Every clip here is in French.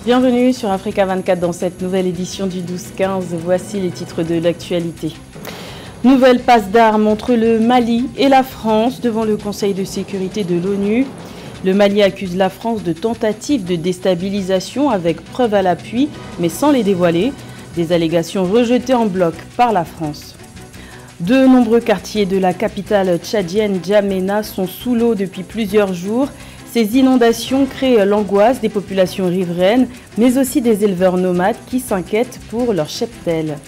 Bienvenue sur Africa 24 dans cette nouvelle édition du 12-15. Voici les titres de l'actualité. Nouvelle passe d'armes entre le Mali et la France devant le Conseil de sécurité de l'ONU. Le Mali accuse la France de tentatives de déstabilisation avec preuve à l'appui, mais sans les dévoiler. Des allégations rejetées en bloc par la France. De nombreux quartiers de la capitale tchadienne N'Djamena sont sous l'eau depuis plusieurs jours. Ces inondations créent l'angoisse des populations riveraines, mais aussi des éleveurs nomades qui s'inquiètent pour leur cheptel.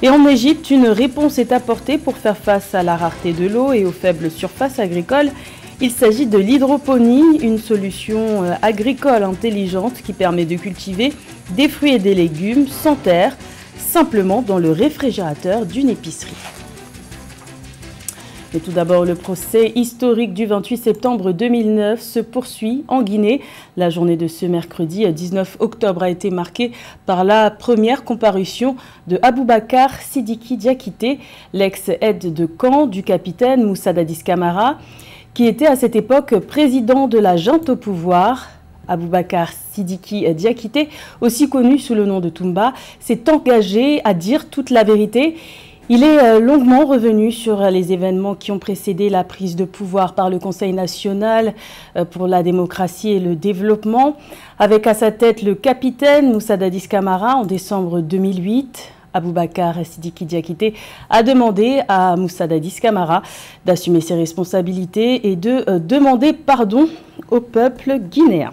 Et en Égypte, une réponse est apportée pour faire face à la rareté de l'eau et aux faibles surfaces agricoles. Il s'agit de l'hydroponie, une solution agricole intelligente qui permet de cultiver des fruits et des légumes sans terre, simplement dans le réfrigérateur d'une épicerie. Mais tout d'abord, le procès historique du 28 septembre 2009 se poursuit en Guinée. La journée de ce mercredi 19 octobre a été marquée par la première comparution de Aboubacar Sidiki Diakité, l'ex-aide de camp du capitaine Moussa Dadis Camara, qui était à cette époque président de la junte au pouvoir. Aboubacar Sidiki Diakité, aussi connu sous le nom de Toumba, s'est engagé à dire toute la vérité. Il est longuement revenu sur les événements qui ont précédé la prise de pouvoir par le Conseil national pour la démocratie et le développement, avec à sa tête le capitaine Moussa Dadis Camara en décembre 2008. Aboubacar Sidiki Diakité a demandé à Moussa Dadis Camara d'assumer ses responsabilités et de demander pardon au peuple guinéen.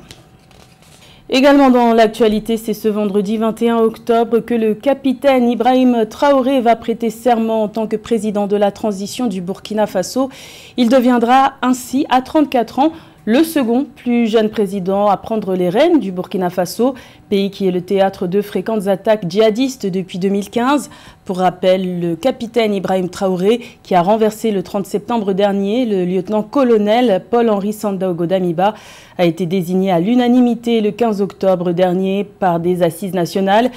Également dans l'actualité, c'est ce vendredi 21 octobre que le capitaine Ibrahim Traoré va prêter serment en tant que président de la transition du Burkina Faso. Il deviendra ainsi, à 34 ans, le second plus jeune président à prendre les rênes du Burkina Faso, pays qui est le théâtre de fréquentes attaques djihadistes depuis 2015. Pour rappel, le capitaine Ibrahim Traoré, qui a renversé le 30 septembre dernier le lieutenant-colonel Paul-Henri Sandaogo Damiba, a été désigné à l'unanimité le 15 octobre dernier par des assises nationales.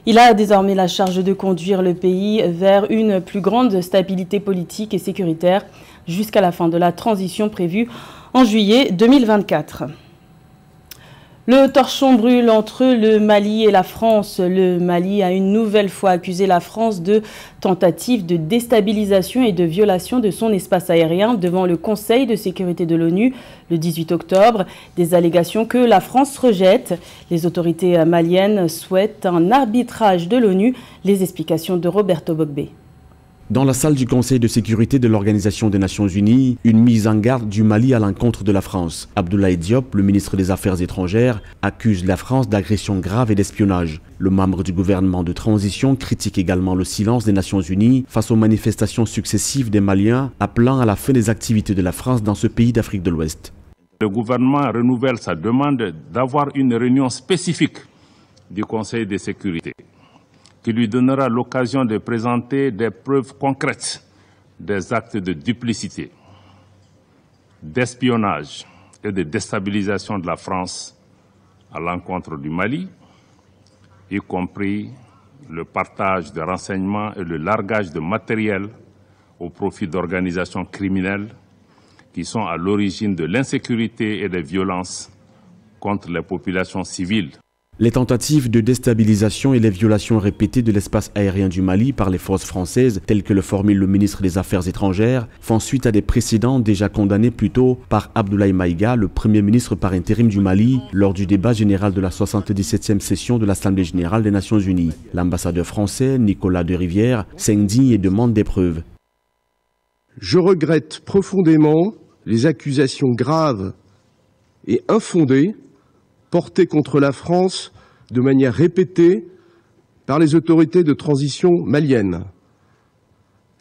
Il a désormais la charge de conduire le pays vers une plus grande stabilité politique et sécuritaire jusqu'à la fin de la transition prévue en juillet 2024. Le torchon brûle entre le Mali et la France. Le Mali a une nouvelle fois accusé la France de tentative de déstabilisation et de violation de son espace aérien devant le Conseil de sécurité de l'ONU le 18 octobre. Des allégations que la France rejette. Les autorités maliennes souhaitent un arbitrage de l'ONU. Les explications de Roberto Bogbe. Dans la salle du Conseil de sécurité de l'Organisation des Nations Unies, une mise en garde du Mali à l'encontre de la France. Abdoulaye Diop, le ministre des Affaires étrangères, accuse la France d'agression grave et d'espionnage. Le membre du gouvernement de transition critique également le silence des Nations Unies face aux manifestations successives des Maliens appelant à la fin des activités de la France dans ce pays d'Afrique de l'Ouest. Le gouvernement renouvelle sa demande d'avoir une réunion spécifique du Conseil de sécurité, qui lui donnera l'occasion de présenter des preuves concrètes des actes de duplicité, d'espionnage et de déstabilisation de la France à l'encontre du Mali, y compris le partage de renseignements et le largage de matériel au profit d'organisations criminelles qui sont à l'origine de l'insécurité et des violences contre les populations civiles. Les tentatives de déstabilisation et les violations répétées de l'espace aérien du Mali par les forces françaises, telles que le formule le ministre des Affaires étrangères, font suite à des précédents déjà condamnés plus tôt par Abdoulaye Maïga, le premier ministre par intérim du Mali, lors du débat général de la 77e session de l'Assemblée générale des Nations unies. L'ambassadeur français, Nicolas de Rivière, s'indigne et demande des preuves. Je regrette profondément les accusations graves et infondées portée contre la France de manière répétée par les autorités de transition maliennes.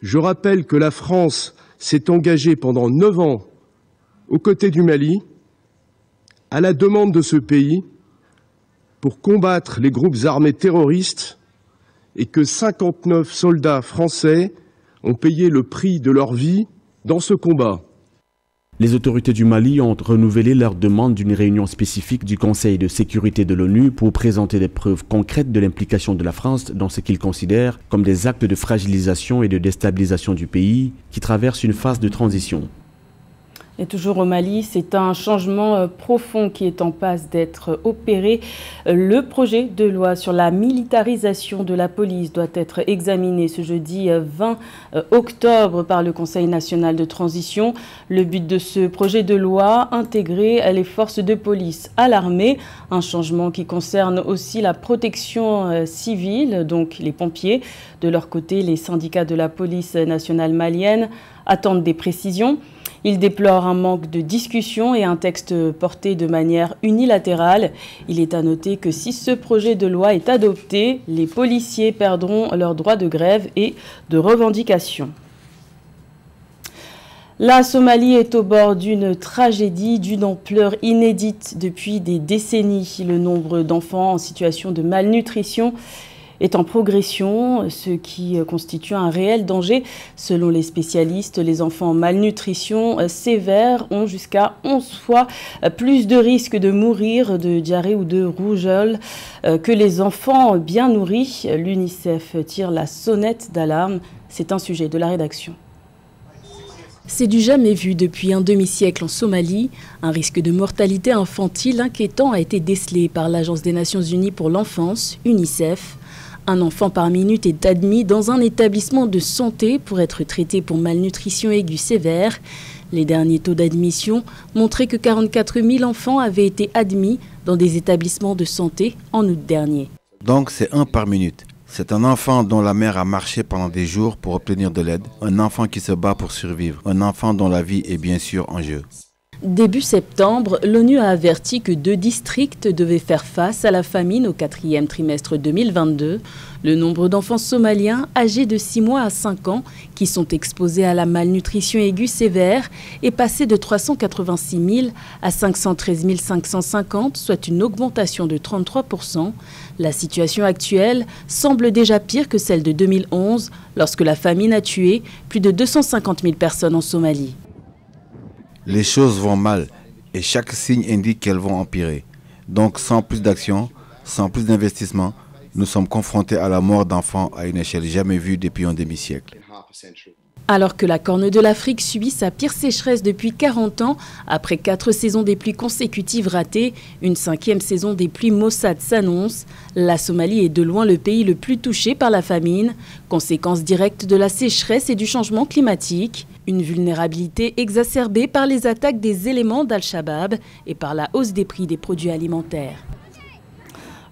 Je rappelle que la France s'est engagée pendant 9 ans aux côtés du Mali, à la demande de ce pays, pour combattre les groupes armés terroristes et que 59 soldats français ont payé le prix de leur vie dans ce combat. Les autorités du Mali ont renouvelé leur demande d'une réunion spécifique du Conseil de sécurité de l'ONU pour présenter des preuves concrètes de l'implication de la France dans ce qu'ils considèrent comme des actes de fragilisation et de déstabilisation du pays qui traverse une phase de transition. Et toujours au Mali, c'est un changement profond qui est en passe d'être opéré. Le projet de loi sur la militarisation de la police doit être examiné ce jeudi 20 octobre par le Conseil national de transition. Le but de ce projet de loi, intégrer les forces de police à l'armée, un changement qui concerne aussi la protection civile, donc les pompiers. De leur côté, les syndicats de la police nationale malienne attendent des précisions. Il déplore un manque de discussion et un texte porté de manière unilatérale. Il est à noter que si ce projet de loi est adopté, les policiers perdront leur droit de grève et de revendication. La Somalie est au bord d'une tragédie d'une ampleur inédite depuis des décennies. Le nombre d'enfants en situation de malnutrition est en progression, ce qui constitue un réel danger. Selon les spécialistes, les enfants en malnutrition sévère ont jusqu'à 11 fois plus de risques de mourir de diarrhée ou de rougeole que les enfants bien nourris. L'UNICEF tire la sonnette d'alarme. C'est un sujet de la rédaction. C'est du jamais vu depuis un demi-siècle en Somalie. Un risque de mortalité infantile inquiétant a été décelé par l'Agence des Nations Unies pour l'enfance, UNICEF. Un enfant par minute est admis dans un établissement de santé pour être traité pour malnutrition aiguë sévère. Les derniers taux d'admission montraient que 44 000 enfants avaient été admis dans des établissements de santé en août dernier. Donc c'est 1 par minute. C'est un enfant dont la mère a marché pendant des jours pour obtenir de l'aide. Un enfant qui se bat pour survivre. Un enfant dont la vie est bien sûr en jeu. Début septembre, l'ONU a averti que 2 districts devaient faire face à la famine au 4e trimestre 2022. Le nombre d'enfants somaliens âgés de 6 mois à 5 ans qui sont exposés à la malnutrition aiguë sévère est passé de 386 000 à 513 550, soit une augmentation de 33%. La situation actuelle semble déjà pire que celle de 2011, lorsque la famine a tué plus de 250 000 personnes en Somalie. Les choses vont mal et chaque signe indique qu'elles vont empirer. Donc sans plus d'action, sans plus d'investissement, nous sommes confrontés à la mort d'enfants à une échelle jamais vue depuis un demi-siècle. Alors que la Corne de l'Afrique subit sa pire sécheresse depuis 40 ans, après 4 saisons des pluies consécutives ratées, une 5e saison des pluies maussades s'annonce. La Somalie est de loin le pays le plus touché par la famine, conséquence directe de la sécheresse et du changement climatique. Une vulnérabilité exacerbée par les attaques des éléments d'Al-Shabaab et par la hausse des prix des produits alimentaires.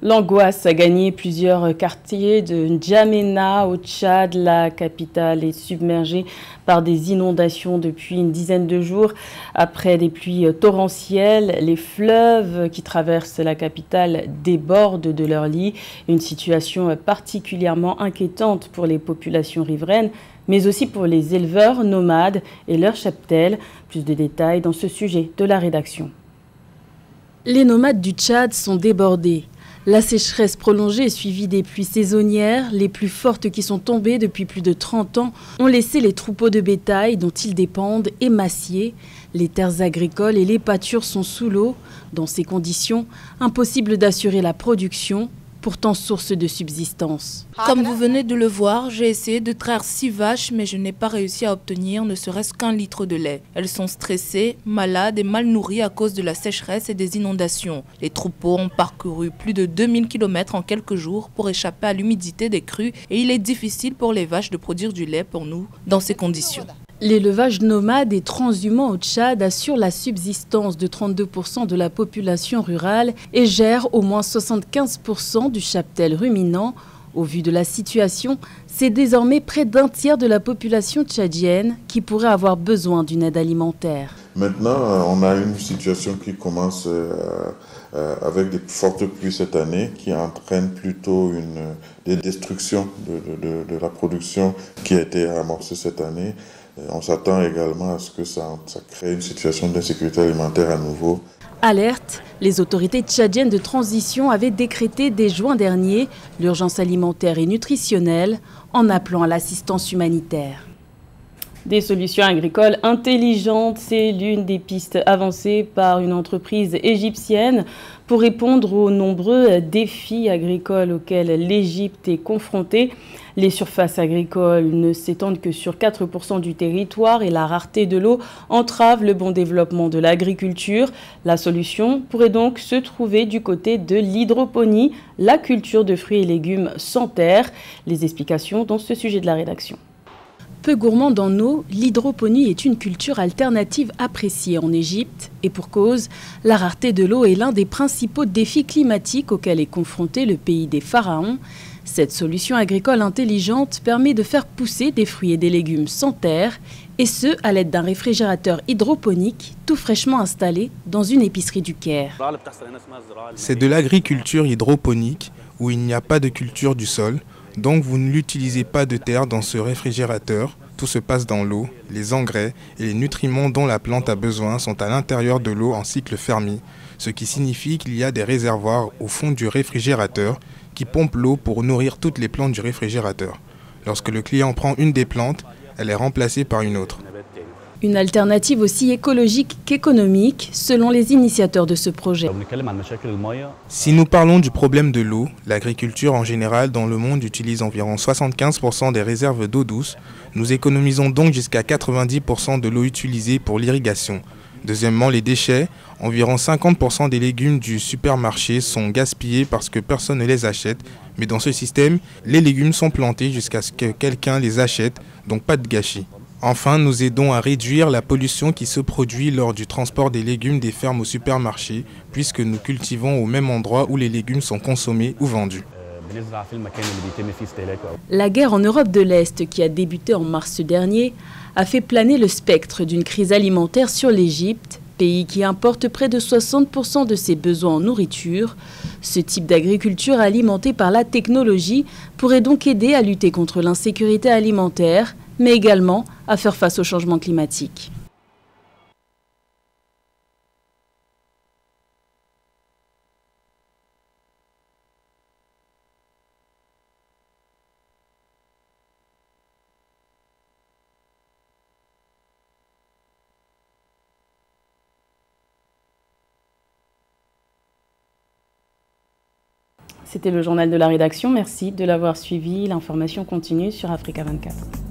L'angoisse a gagné plusieurs quartiers de N'Djamena au Tchad. La capitale est submergée par des inondations depuis une dizaine de jours. Après des pluies torrentielles, les fleuves qui traversent la capitale débordent de leurs lits. Une situation particulièrement inquiétante pour les populations riveraines, mais aussi pour les éleveurs nomades et leurs cheptels. Plus de détails dans ce sujet de la rédaction. Les nomades du Tchad sont débordés. La sécheresse prolongée suivie des pluies saisonnières, les plus fortes qui sont tombées depuis plus de 30 ans, ont laissé les troupeaux de bétail dont ils dépendent émaciés. Les terres agricoles et les pâtures sont sous l'eau. Dans ces conditions, impossible d'assurer la production, pourtant source de subsistance. Comme vous venez de le voir, j'ai essayé de traire 6 vaches, mais je n'ai pas réussi à obtenir ne serait-ce qu'1 litre de lait. Elles sont stressées, malades et mal nourries à cause de la sécheresse et des inondations. Les troupeaux ont parcouru plus de 2000 km en quelques jours pour échapper à l'humidité des crues et il est difficile pour les vaches de produire du lait pour nous dans ces conditions. L'élevage nomade et transhumant au Tchad assure la subsistance de 32% de la population rurale et gère au moins 75% du cheptel ruminant. Au vu de la situation, c'est désormais près d'un tiers de la population tchadienne qui pourrait avoir besoin d'une aide alimentaire. Maintenant, on a une situation qui commence avec des fortes pluies cette année qui entraîne plutôt des destructions de la production qui a été amorcée cette année. On s'attend également à ce que ça crée une situation d'insécurité alimentaire à nouveau. Alerte, les autorités tchadiennes de transition avaient décrété dès juin dernier l'urgence alimentaire et nutritionnelle en appelant à l'assistance humanitaire. Des solutions agricoles intelligentes, c'est l'une des pistes avancées par une entreprise égyptienne pour répondre aux nombreux défis agricoles auxquels l'Égypte est confrontée. Les surfaces agricoles ne s'étendent que sur 4% du territoire et la rareté de l'eau entrave le bon développement de l'agriculture. La solution pourrait donc se trouver du côté de l'hydroponie, la culture de fruits et légumes sans terre. Les explications dans ce sujet de la rédaction. Peu gourmande en eau, l'hydroponie est une culture alternative appréciée en Égypte et pour cause, la rareté de l'eau est l'un des principaux défis climatiques auxquels est confronté le pays des pharaons. Cette solution agricole intelligente permet de faire pousser des fruits et des légumes sans terre et ce à l'aide d'un réfrigérateur hydroponique tout fraîchement installé dans une épicerie du Caire. C'est de l'agriculture hydroponique où il n'y a pas de culture du sol. Donc vous ne l'utilisez pas de terre dans ce réfrigérateur, tout se passe dans l'eau, les engrais et les nutriments dont la plante a besoin sont à l'intérieur de l'eau en cycle fermé, ce qui signifie qu'il y a des réservoirs au fond du réfrigérateur qui pompent l'eau pour nourrir toutes les plantes du réfrigérateur. Lorsque le client prend une des plantes, elle est remplacée par une autre. Une alternative aussi écologique qu'économique, selon les initiateurs de ce projet. Si nous parlons du problème de l'eau, l'agriculture en général dans le monde utilise environ 75% des réserves d'eau douce. Nous économisons donc jusqu'à 90% de l'eau utilisée pour l'irrigation. Deuxièmement, les déchets. Environ 50% des légumes du supermarché sont gaspillés parce que personne ne les achète. Mais dans ce système, les légumes sont plantés jusqu'à ce que quelqu'un les achète, donc pas de gâchis. Enfin, nous aidons à réduire la pollution qui se produit lors du transport des légumes des fermes au supermarché, puisque nous cultivons au même endroit où les légumes sont consommés ou vendus. La guerre en Europe de l'Est, qui a débuté en mars dernier, a fait planer le spectre d'une crise alimentaire sur l'Égypte, pays qui importe près de 60% de ses besoins en nourriture. Ce type d'agriculture alimentée par la technologie pourrait donc aider à lutter contre l'insécurité alimentaire, mais également à faire face au changement climatique. C'était le journal de la rédaction. Merci de l'avoir suivi. L'information continue sur Africa 24.